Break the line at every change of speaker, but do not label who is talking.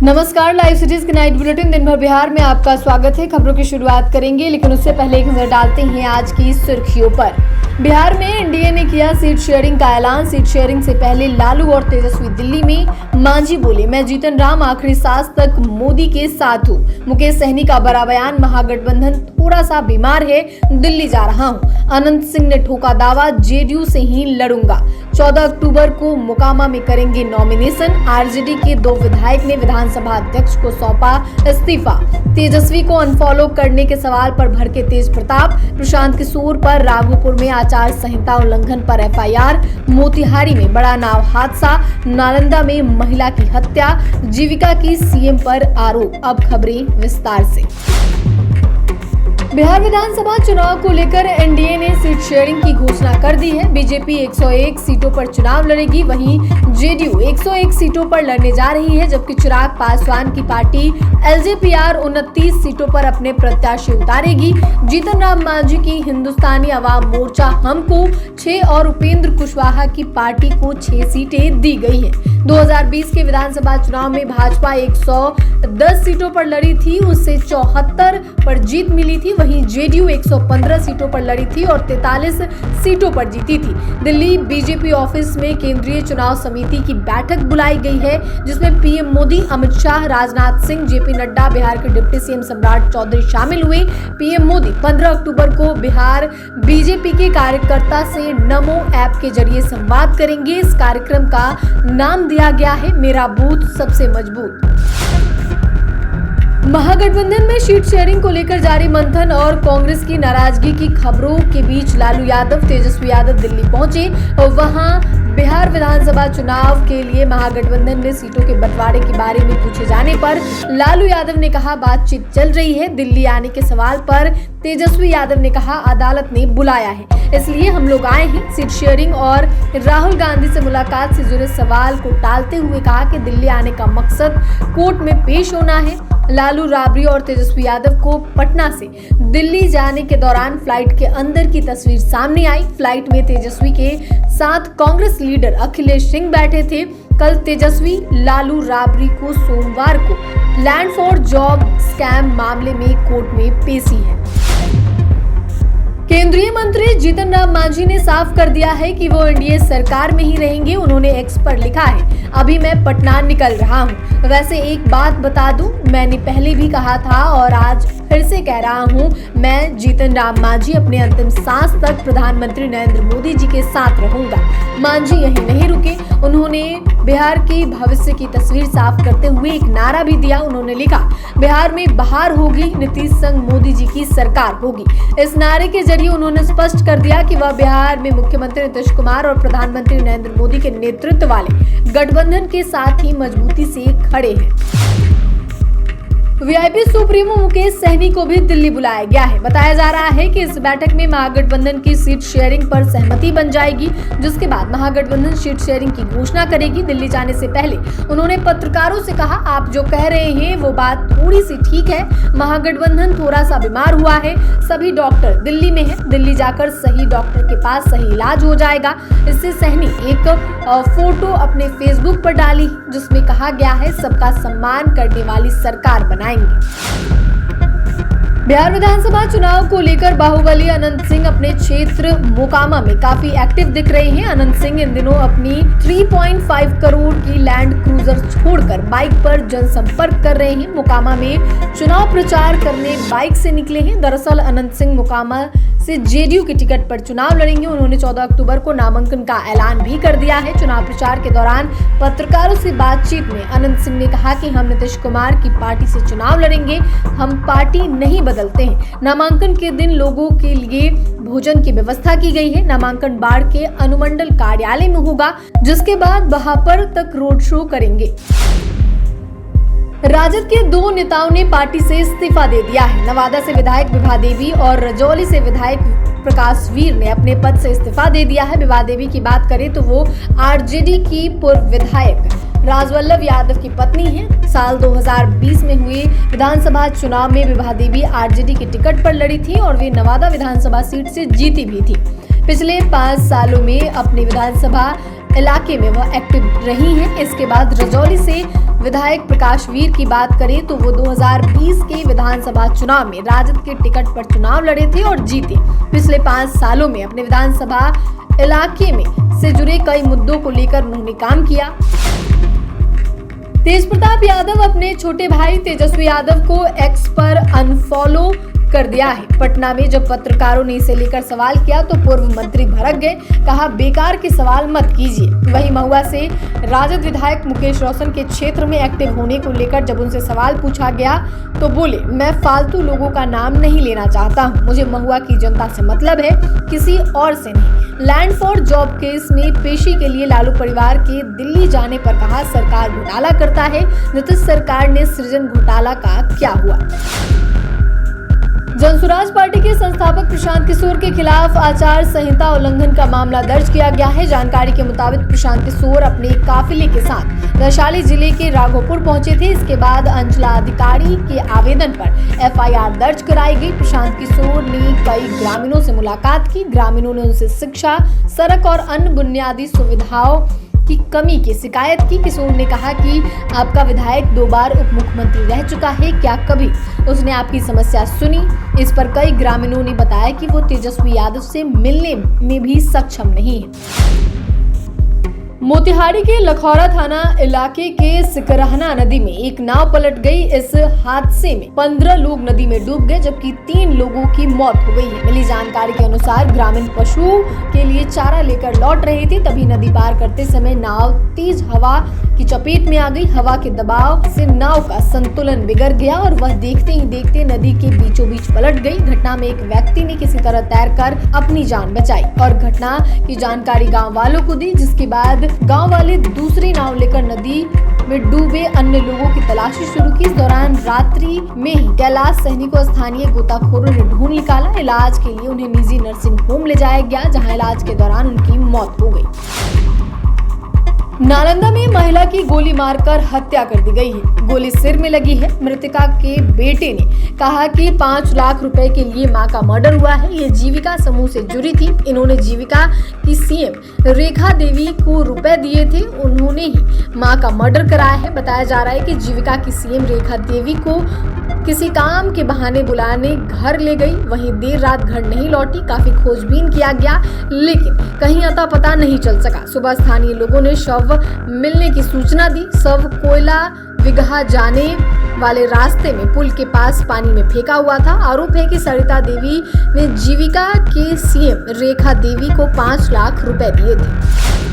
नमस्कार, live cities के night bulletin दिन भर बिहार में आपका स्वागत है। खबरों की शुरुआत करेंगे, लेकिन उससे पहले एक नजर डालते हैं आज की सुर्खियों पर। बिहार में एनडीए ने किया सीट शेयरिंग का ऐलान। सीट शेयरिंग से पहले लालू और तेजस्वी दिल्ली में। मांझी बोले, मैं जीतन राम आखिरी सांस तक मोदी के साथ हूँ। मुकेश सहनी का बड़ा बयान, महागठबंधन थोड़ा सा बीमार है, दिल्ली जा रहा हूँ। अनंत सिंह ने ठोका दावा, जेडीयू से ही लड़ूंगा। 14 अक्टूबर को मोकामा में करेंगे नॉमिनेशन। आरजेडी के 2 विधायक ने विधानसभा अध्यक्ष को सौंपा इस्तीफा। तेजस्वी को अनफॉलो करने के सवाल पर भड़के तेज प्रताप। प्रशांत किशोर पर राघोपुर में आचार संहिता उल्लंघन पर एफआईआर। मोतिहारी में बड़ा नाव हादसा। नालंदा में महिला की हत्या। जीविका की सीएम पर आरोप। अब खबरें विस्तार से। बिहार विधानसभा चुनाव को लेकर एनडीए ने सीट शेयरिंग की घोषणा कर दी है। बीजेपी 101 सीटों पर चुनाव लड़ेगी, वहीं जेडीयू 101 सीटों पर लड़ने जा रही है, जबकि चिराग पासवान की पार्टी एलजेपीआर 29 सीटों पर अपने प्रत्याशी उतारेगी। जीतन राम मांझी की हिंदुस्तानी अवाम मोर्चा हम को 6 और उपेंद्र कुशवाहा की पार्टी को 6 सीटें दी गई है। 2020 के विधानसभा चुनाव में भाजपा 110 सीटों पर लड़ी थी, उससे 74 पर जीत मिली थी। वहीं जेडीयू 115 सीटों पर लड़ी थी और 43 सीटों पर जीती थी। दिल्ली बीजेपी ऑफिस में केंद्रीय चुनाव समिति की बैठक बुलाई गई है, जिसमें पीएम मोदी, अमित शाह, राजनाथ सिंह, जेपी नड्डा, बिहार के डिप्टी सीएम सम्राट चौधरी शामिल हुए। पीएम मोदी 15 अक्टूबर को बिहार बीजेपी के कार्यकर्ता से नमो ऐप के जरिए संवाद करेंगे। इस कार्यक्रम का नाम दिया गया है, मेरा बूथ सबसे मजबूत। महागठबंधन में सीट शेयरिंग को लेकर जारी मंथन और कांग्रेस की नाराजगी की खबरों के बीच लालू यादव, तेजस्वी यादव दिल्ली पहुंचे और वहां बिहार विधानसभा चुनाव के लिए महागठबंधन में सीटों के बंटवारे के बारे में पूछे जाने पर लालू यादव ने कहा, बातचीत चल रही है। दिल्ली आने के सवाल पर तेजस्वी यादव ने कहा, अदालत ने बुलाया है, इसलिए हम लोग आए हैं। सीट शेयरिंग और राहुल गांधी से मुलाकात से जुड़े सवाल को टालते हुए कहा कि दिल्ली आने का मकसद कोर्ट में पेश होना है। लालू, राबड़ी और तेजस्वी यादव को पटना से दिल्ली जाने के दौरान फ्लाइट के अंदर की तस्वीर सामने आई। फ्लाइट में तेजस्वी के साथ कांग्रेस लीडर अखिलेश सिंह बैठे थे। कल तेजस्वी, लालू, राबड़ी को सोमवार को लैंड फॉर जॉब स्कैम मामले में कोर्ट में पेशी है। केंद्रीय मंत्री जीतन राम मांझी ने साफ कर दिया है कि वो एनडीए सरकार में ही रहेंगे। उन्होंने एक्स पर लिखा है, अभी मैं पटना निकल रहा हूँ। वैसे एक बात बता दूं, मैंने पहले भी कहा था और आज फिर से कह रहा हूँ, मैं जीतन राम मांझी अपने अंतिम सांस तक प्रधानमंत्री नरेंद्र मोदी जी के साथ रहूंगा। मांझी यहीं नहीं रुके, उन्होंने बिहार के भविष्य की तस्वीर साफ करते हुए एक नारा भी दिया। उन्होंने लिखा, बिहार में बहार होगी, नीतीश संग मोदी जी की सरकार होगी। इस नारे के जरिए उन्होंने स्पष्ट कर दिया कि वह बिहार में मुख्यमंत्री नीतीश कुमार और प्रधानमंत्री नरेंद्र मोदी के नेतृत्व वाले गठबंधन के साथ ही मजबूती से खड़े हैं। वीआईपी सुप्रीमो मुकेश सहनी को भी दिल्ली बुलाया गया है। बताया जा रहा है कि इस बैठक में महागठबंधन की सीट शेयरिंग पर सहमति बन जाएगी, जिसके बाद महागठबंधन सीट शेयरिंग की घोषणा करेगी। दिल्ली जाने से पहले उन्होंने पत्रकारों से कहा, आप जो कह रहे हैं वो बात थोड़ी सी ठीक है। महागठबंधन थोड़ा सा बीमार हुआ है, सभी डॉक्टर दिल्ली में है, दिल्ली जाकर सही डॉक्टर के पास सही इलाज हो जाएगा। इससे सहनी एक फोटो अपने फेसबुक पर डाली, जिसमें कहा गया है, सबका सम्मान करने वाली सरकार बनाएंगे। बिहार विधानसभा चुनाव को लेकर बाहुबली अनंत सिंह अपने क्षेत्र मोकामा में काफी एक्टिव दिख रहे हैं। अनंत सिंह इन दिनों अपनी 3.5 करोड़ की लैंड क्रूजर छोड़कर बाइक पर जनसंपर्क कर रहे हैं। मोकामा में चुनाव प्रचार करने बाइक से निकले हैं। दरअसल अनंत सिंह मोकामा से जेडीयू की टिकट पर चुनाव लड़ेंगे। उन्होंने 14 अक्टूबर को नामांकन का ऐलान भी कर दिया है। चुनाव प्रचार के दौरान पत्रकारों से बातचीत में अनंत सिंह ने कहा कि हम नीतीश कुमार की पार्टी से चुनाव लड़ेंगे, हम पार्टी नहीं बदलते हैं। नामांकन के दिन लोगों के लिए भोजन की व्यवस्था की गई है। नामांकन बाढ़ के अनुमंडल कार्यालय में होगा, जिसके बाद बहापर तक रोड शो करेंगे। राजद के 2 नेताओं ने पार्टी से इस्तीफा दे दिया है। नवादा से विधायक विभा देवी और रजौली से विधायक प्रकाश वीर ने अपने पद से इस्तीफा दे दिया है। विभा देवी की बात करें तो वो आरजेडी की पूर्व विधायक राजवल्लभ यादव की पत्नी है। साल 2020 में हुए विधानसभा चुनाव में विभा देवी आरजेडी की टिकट पर लड़ी थी और वे नवादा विधानसभा सीट से जीती भी थी। पिछले 5 सालों में अपने विधानसभा इलाके में वह एक्टिव रही हैं। इसके बाद रजौली से विधायक प्रकाश वीर की बात करें तो वो 2020 के विधानसभा चुनाव में राजद के टिकट पर चुनाव लड़े थे और जीते। पिछले 5 सालों में अपने विधानसभा इलाके में से जुड़े कई मुद्दों को लेकर उन्होंने काम किया। तेज प्रताप यादव अपने छोटे भाई तेजस्वी यादव को एक्स पर अनफॉलो कर दिया है। पटना में जब पत्रकारों ने इसे लेकर सवाल किया तो पूर्व मंत्री भड़क गए, कहा बेकार के सवाल मत कीजिए। वहीं महुआ से राजद विधायक मुकेश रोशन के क्षेत्र में एक्टिव होने को लेकर जब उनसे सवाल पूछा गया तो बोले, मैं फालतू लोगों का नाम नहीं लेना चाहता हूं, मुझे महुआ की जनता से मतलब है, किसी और से नहीं। लैंड फॉर जॉब केस में पेशी के लिए लालू परिवार के दिल्ली जाने पर कहा सरकार घोटाला करता है। नीतीश सरकार ने सृजन घोटाला का क्या हुआ? जनसुराज पार्टी के संस्थापक प्रशांत किशोर के खिलाफ आचार संहिता उल्लंघन का मामला दर्ज किया गया है। जानकारी के मुताबिक प्रशांत किशोर अपने काफिले के साथ वैशाली जिले के राघोपुर पहुंचे थे। इसके बाद अंचलाधिकारी के आवेदन पर एफआईआर दर्ज कराई गई। प्रशांत किशोर ने कई ग्रामीणों से मुलाकात की। ग्रामीणों ने उनसे शिक्षा, सड़क और अन्य बुनियादी सुविधाओं की कमी की शिकायत की। किशोर ने कहा कि आपका विधायक 2 बार उप मुख्यमंत्री रह चुका है, क्या कभी उसने आपकी समस्या सुनी? इस पर कई ग्रामीणों ने बताया कि वो तेजस्वी यादव से मिलने में भी सक्षम नहीं है। मोतिहारी के लखौरा थाना इलाके के सिकरहना नदी में एक नाव पलट गई। इस हादसे में 15 लोग नदी में डूब गए जबकि 3 लोगों की मौत हो गई है। मिली जानकारी के अनुसार ग्रामीण पशुओं के लिए चारा लेकर लौट रहे थे, तभी नदी पार करते समय नाव तेज हवा की चपेट में आ गई। हवा के दबाव से नाव का संतुलन बिगड़ गया और वह देखते ही देखते नदी के बीचों बीच पलट गई। घटना में एक व्यक्ति ने किसी तरह तैरकर अपनी जान बचाई और घटना की जानकारी गाँव वालों को दी, जिसके बाद गांव वाले दूसरी नाव लेकर नदी में डूबे अन्य लोगों की तलाशी शुरू की। इस दौरान रात्रि में ही कैलाश सहनी को स्थानीय गोताखोरों ने ढूंढ निकाला। इलाज के लिए उन्हें निजी नर्सिंग होम ले जाया गया, जहां इलाज के दौरान उनकी मौत हो गई। नालंदा में महिला की गोली मारकर हत्या कर दी गई है। गोली सिर में लगी है। मृतका के बेटे ने कहा कि 5 लाख रुपए के लिए मां का मर्डर हुआ है। ये जीविका समूह से जुड़ी थी। इन्होंने जीविका की सीएम रेखा देवी को रुपए दिए थे, उन्होंने ही मां का मर्डर कराया है। बताया जा रहा है कि जीविका की सीएम रेखा देवी को किसी काम के बहाने बुलाने घर ले गई, वहीं देर रात घर नहीं लौटी। काफी खोजबीन किया गया लेकिन कहीं अता पता नहीं चल सका। सुबह स्थानीय लोगों ने शव मिलने की सूचना दी। शव कोयला विगहा जाने वाले रास्ते में पुल के पास पानी में फेंका हुआ था। आरोप है कि सरिता देवी ने जीविका के सीएम रेखा देवी को 5 लाख रुपए दिए थे।